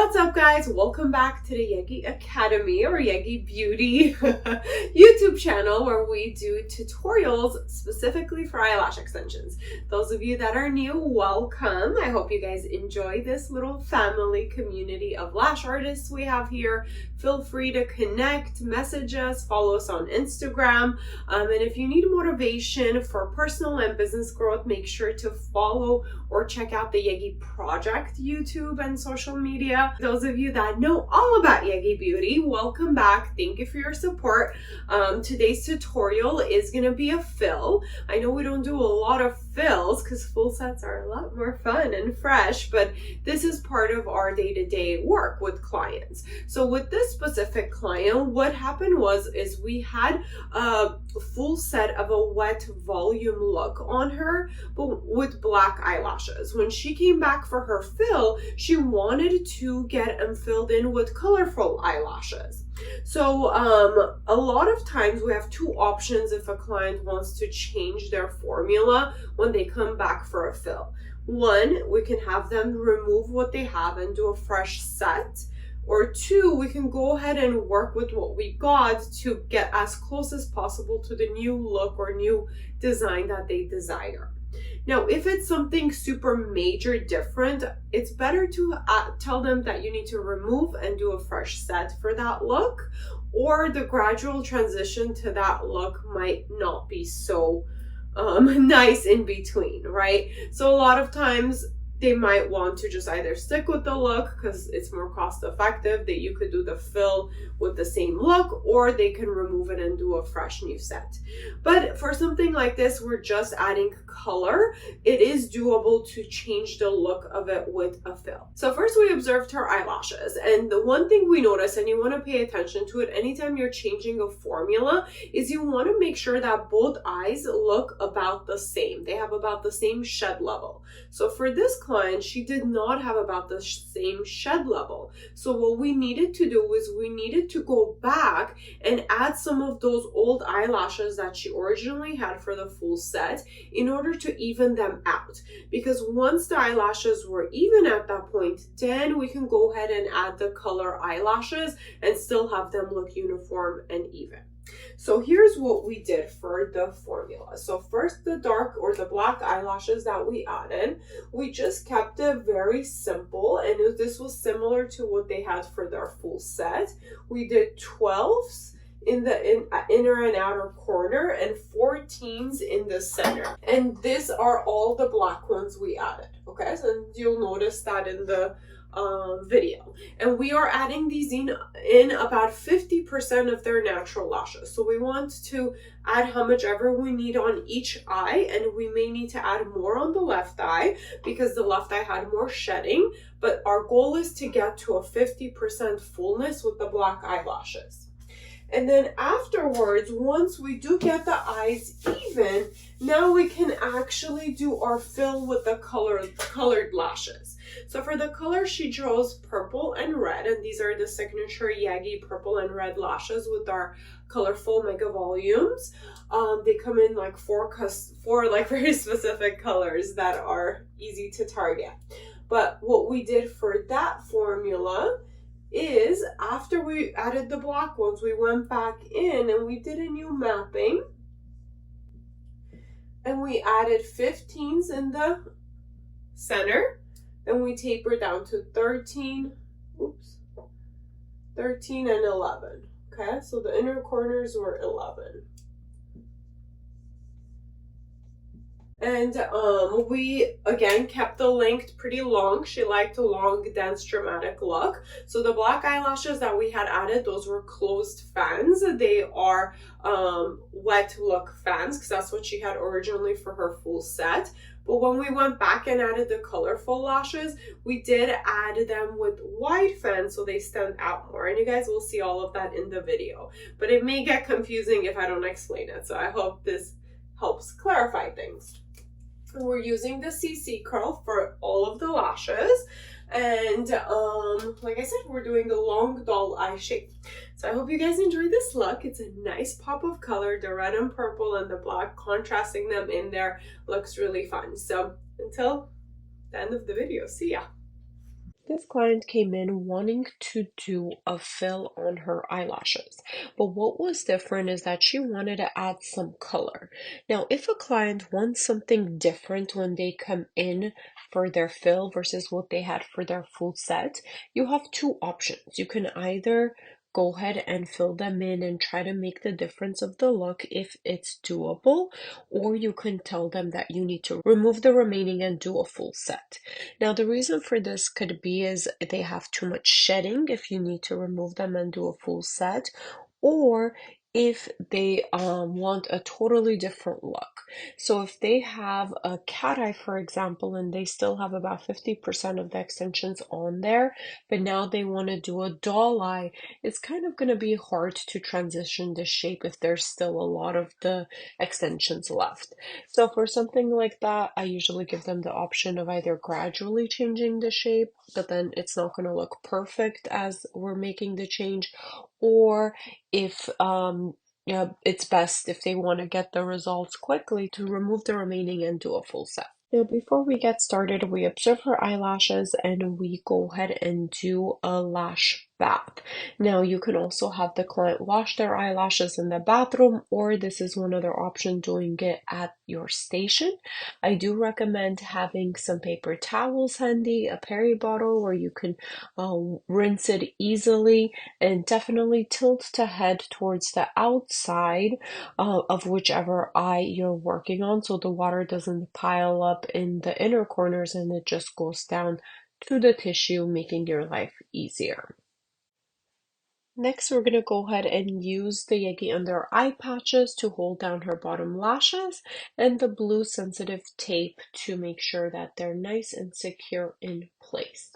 What's up, guys? Welcome back to the Yegi Academy or Yegi Beauty YouTube channel, where we do tutorials specifically for eyelash extensions. Those of you that are new, welcome. I hope you guys enjoy this little family community of lash artists we have here. Feel free to connect, message us, follow us on Instagram. And if you need motivation for personal and business growth, make sure to follow or check out the Yegi Project YouTube and social media. Those of you that know all about Yegi Beauty, welcome back. Thank you for your support. Today's tutorial is going to be a fill. I know we don't do a lot of fills because full sets are a lot more fun and fresh, but this is part of our day-to-day work with clients. So with this specific client, what happened is we had a full set of a wet volume look on her, but with black eyelashes. When she came back for her fill, she wanted to get them filled in with colorful eyelashes. So a lot of times we have two options if a client wants to change their formula when they come back for a fill. One, we can have them remove what they have and do a fresh set. Or two, we can go ahead and work with what we got to get as close as possible to the new look or new design that they desire. Now, if it's something super major different, it's better to tell them that you need to remove and do a fresh set for that look, or the gradual transition to that look might not be so nice in between, right? So a lot of times they might want to just either stick with the look because it's more cost effective, that you could do the fill with the same look, or they can remove it and do a fresh new set. But for something like this, we're just adding color. It is doable to change the look of it with a fill. So first we observed her eyelashes, and the one thing we notice, and you want to pay attention to it anytime you're changing a formula, is you want to make sure that both eyes look about the same. They have about the same shed level. So for this client, she did not have about the same shed level. So what we needed to do was we needed to go back and add some of those old eyelashes that she originally had for the full set in order to even them out. Because once the eyelashes were even at that point, then we can go ahead and add the color eyelashes and still have them look uniform and even. So here's what we did for the formula. So first, the dark or the black eyelashes that we added, we just kept it very simple, and this was similar to what they had for their full set. We did 12s in the inner and outer corner and 14s in the center. And these are all the black ones we added, okay? So you'll notice that in the video. And we are adding these in about 50% of their natural lashes. So we want to add how much ever we need on each eye, and we may need to add more on the left eye because the left eye had more shedding, but our goal is to get to a 50% fullness with the black eyelashes. And then afterwards, once we do get the eyes even, now we can actually do our fill with the colored lashes. So for the color, she chose purple and red, and these are the signature Yegi purple and red lashes with our colorful mega volumes. They come in like four like very specific colors that are easy to target. But what we did for that formula is after we added the black ones, we went back in and we did a new mapping, and we added 15s in the center, and we tapered down to 13 and 11. Okay, so the inner corners were 11. And we, again, kept the length pretty long. She liked a long, dense, dramatic look. So the black eyelashes that we had added, those were closed fans. They are wet look fans because that's what she had originally for her full set. But when we went back and added the colorful lashes, we did add them with wide fans so they stand out more. And you guys will see all of that in the video. But it may get confusing if I don't explain it. So I hope this helps clarify things. We're using the CC curl for all of the lashes, and like I said, we're doing the long doll eye shape. So I hope you guys enjoy this look. It's a nice pop of color. The red and purple and the black contrasting them in there looks really fun. So until the end of the video, see ya. This client came in wanting to do a fill on her eyelashes, but what was different is that she wanted to add some color. Now, if a client wants something different when they come in for their fill versus what they had for their full set, you have two options. You can either go ahead and fill them in and try to make the difference of the look if it's doable, or you can tell them that you need to remove the remaining and do a full set. Now, the reason for this could be is they have too much shedding if you need to remove them and do a full set, or if they want a totally different look. So if they have a cat eye, for example, and they still have about 50% of the extensions on there, but now they want to do a doll eye, it's kind of going to be hard to transition the shape if there's still a lot of the extensions left. So for something like that, I usually give them the option of either gradually changing the shape, but then it's not going to look perfect as we're making the change, or if yeah, it's best if they want to get the results quickly to remove the remaining and do a full set. Now, before we get started, we observe her eyelashes and we go ahead and do a lash bath. Now, you can also have the client wash their eyelashes in the bathroom, or this is one other option, doing it at your station. I do recommend having some paper towels handy, a peri bottle where you can rinse it easily, and definitely tilt the head towards the outside of whichever eye you're working on so the water doesn't pile up in the inner corners and it just goes down to the tissue, making your life easier. Next, we're going to go ahead and use the Yegi under eye patches to hold down her bottom lashes and the blue sensitive tape to make sure that they're nice and secure in place.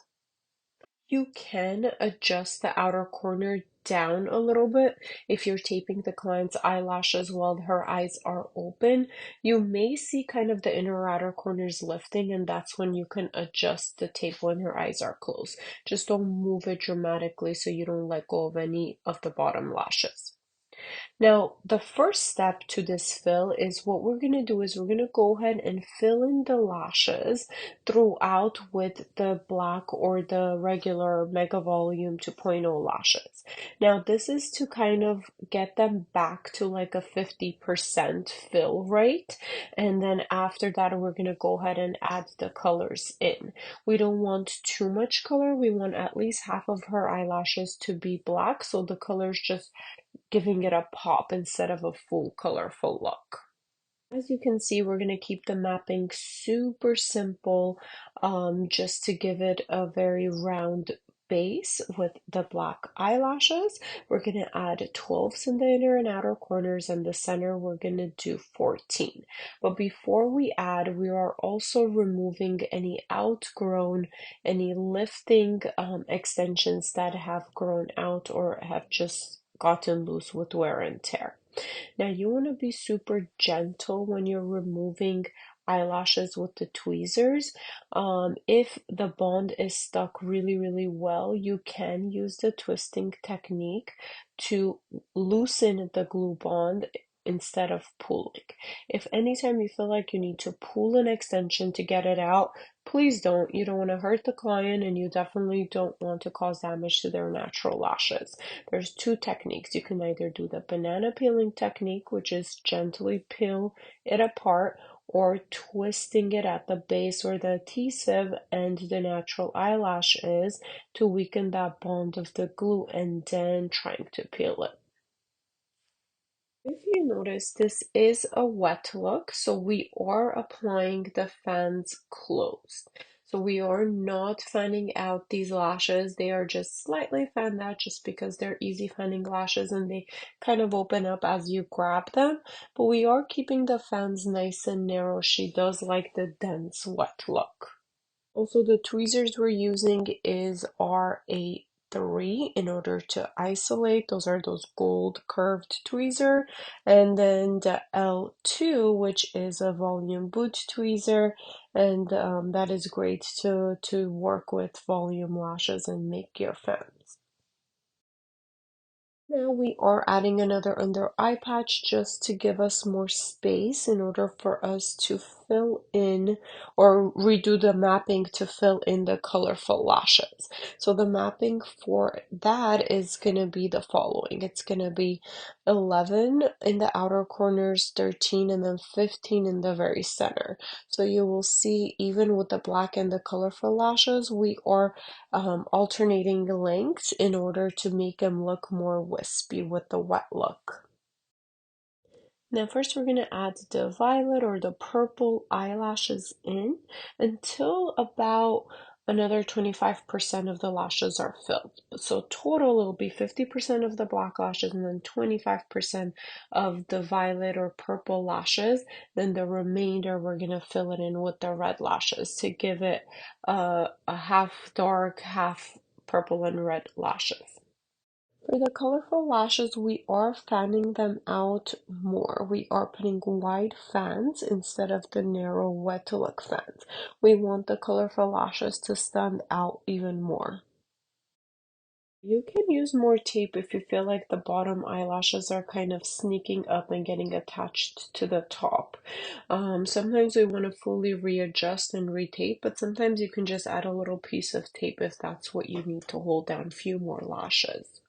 You can adjust the outer corner down a little bit if you're taping the client's eyelashes while her eyes are open. You may see kind of the inner outer corners lifting, and that's when you can adjust the tape when her eyes are closed. Just don't move it dramatically so you don't let go of any of the bottom lashes. Now, the first step to this fill is what we're going to do is we're going to go ahead and fill in the lashes throughout with the black or the regular Mega Volume 2.0 lashes. Now, this is to kind of get them back to like a 50% fill rate. And then after that, we're going to go ahead and add the colors in. We don't want too much color. We want at least half of her eyelashes to be black, so the colors just giving it a pop instead of a full colorful look. As you can see, we're going to keep the mapping super simple, just to give it a very round base with the black eyelashes. We're going to add 12s in the inner and outer corners, and the center we're going to do 14. But before we add, we are also removing any outgrown, any lifting extensions that have grown out or have just gotten loose with wear and tear. Now you want to be super gentle when you're removing eyelashes with the tweezers. If the bond is stuck really well, you can use the twisting technique to loosen the glue bond instead of pulling. If anytime you feel like you need to pull an extension to get it out, please don't. You don't want to hurt the client, and you definitely don't want to cause damage to their natural lashes. There's two techniques. You can either do the banana peeling technique, which is gently peel it apart, or twisting it at the base where the adhesive and the natural eyelash is to weaken that bond of the glue, and then trying to peel it. If you notice, this is a wet look, so we are applying the fans closed. So we are not fanning out these lashes. They are just slightly fanned out just because they're easy fanning lashes and they kind of open up as you grab them. But we are keeping the fans nice and narrow. She does like the dense wet look. Also, the tweezers we're using are a 3 in order to isolate. Those are those gold curved tweezer. And then the L2, which is a volume boot tweezer. And that is great to work with volume lashes and make your fans. Now we are adding another under eye patch just to give us more space in order for us to fill in or redo the mapping to fill in the colorful lashes. So the mapping for that is going to be the following. It's going to be 11 in the outer corners, 13, and then 15 in the very center. So you will see even with the black and the colorful lashes, we are alternating lengths in order to make them look more wispy with the wet look. Now first we're going to add the violet or the purple eyelashes in until about another 25% of the lashes are filled. So total it'll be 50% of the black lashes and then 25% of the violet or purple lashes. Then the remainder we're going to fill it in with the red lashes to give it a half dark, half purple and red lashes. For the colorful lashes, we are fanning them out more. We are putting wide fans instead of the narrow wet look fans. We want the colorful lashes to stand out even more. You can use more tape if you feel like the bottom eyelashes are kind of sneaking up and getting attached to the top. Sometimes we want to fully readjust and retape, but sometimes you can just add a little piece of tape if that's what you need to hold down a few more lashes.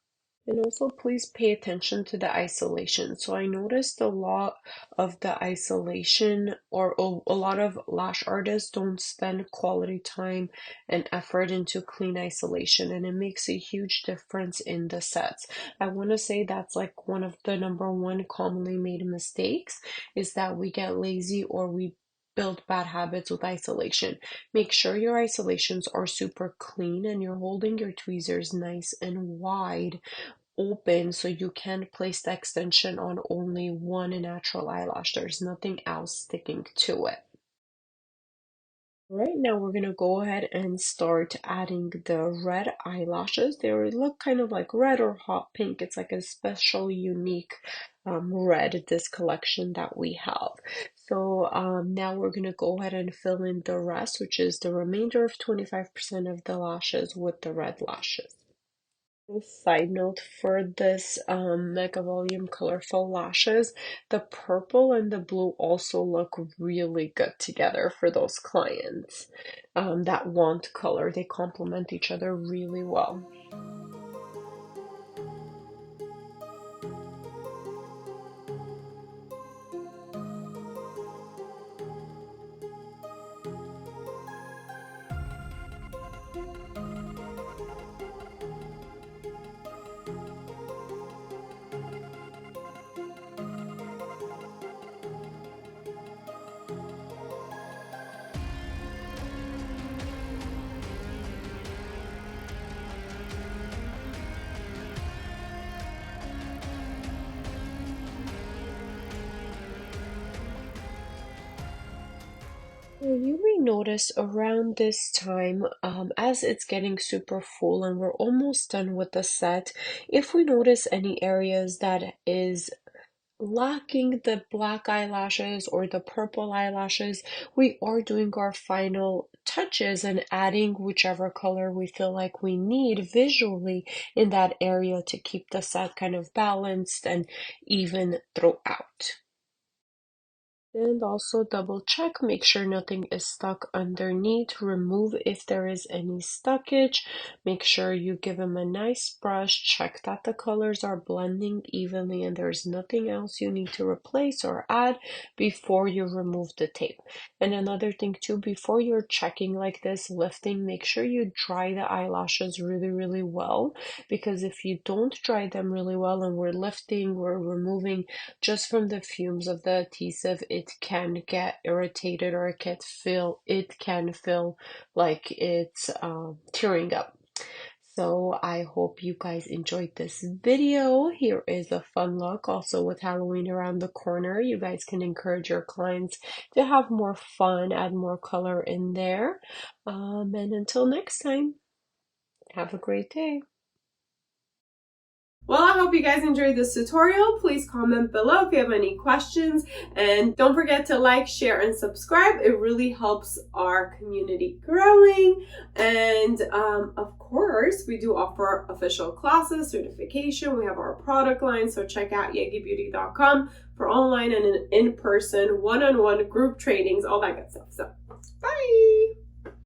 And also please pay attention to the isolation. So I noticed a lot of the isolation or a lot of lash artists don't spend quality time and effort into clean isolation, and it makes a huge difference in the sets. I want to say that's like one of the number one commonly made mistakes is that we get lazy or we build bad habits with isolation. Make sure your isolations are super clean and you're holding your tweezers nice and wide open so you can place the extension on only one natural eyelash. There's nothing else sticking to it. Right now we're gonna go ahead and start adding the red eyelashes. They look kind of like red or hot pink. It's like a special unique red, this collection that we have. So now we're gonna go ahead and fill in the rest, which is the remainder of 25% of the lashes with the red lashes. Side note for this Mega Volume Colorful Lashes, the purple and the blue also look really good together for those clients that want color. They complement each other really well. You may notice around this time, as it's getting super full and we're almost done with the set, if we notice any areas that is lacking the black eyelashes or the purple eyelashes, we are doing our final touches and adding whichever color we feel like we need visually in that area to keep the set kind of balanced and even throughout. And also double check, make sure nothing is stuck underneath. Remove if there is any stuckage. Make sure you give them a nice brush. Check that the colors are blending evenly and there's nothing else you need to replace or add before you remove the tape. And another thing too, before you're checking like this, lifting, make sure you dry the eyelashes really, really well. Because if you don't dry them really well and we're lifting, we're removing just from the fumes of the adhesive, it can get irritated or it can feel like it's tearing up. So I hope you guys enjoyed this video. Here is a fun look also with Halloween around the corner. You guys can encourage your clients to have more fun, add more color in there. And until next time, have a great day. Well, I hope you guys enjoyed this tutorial. Please comment below if you have any questions. And don't forget to like, share, and subscribe. It really helps our community growing. And of course, we do offer official classes, certification. We have our product line. So check out yegibeauty.com for online and in-person, one-on-one group trainings, all that good stuff. So, bye!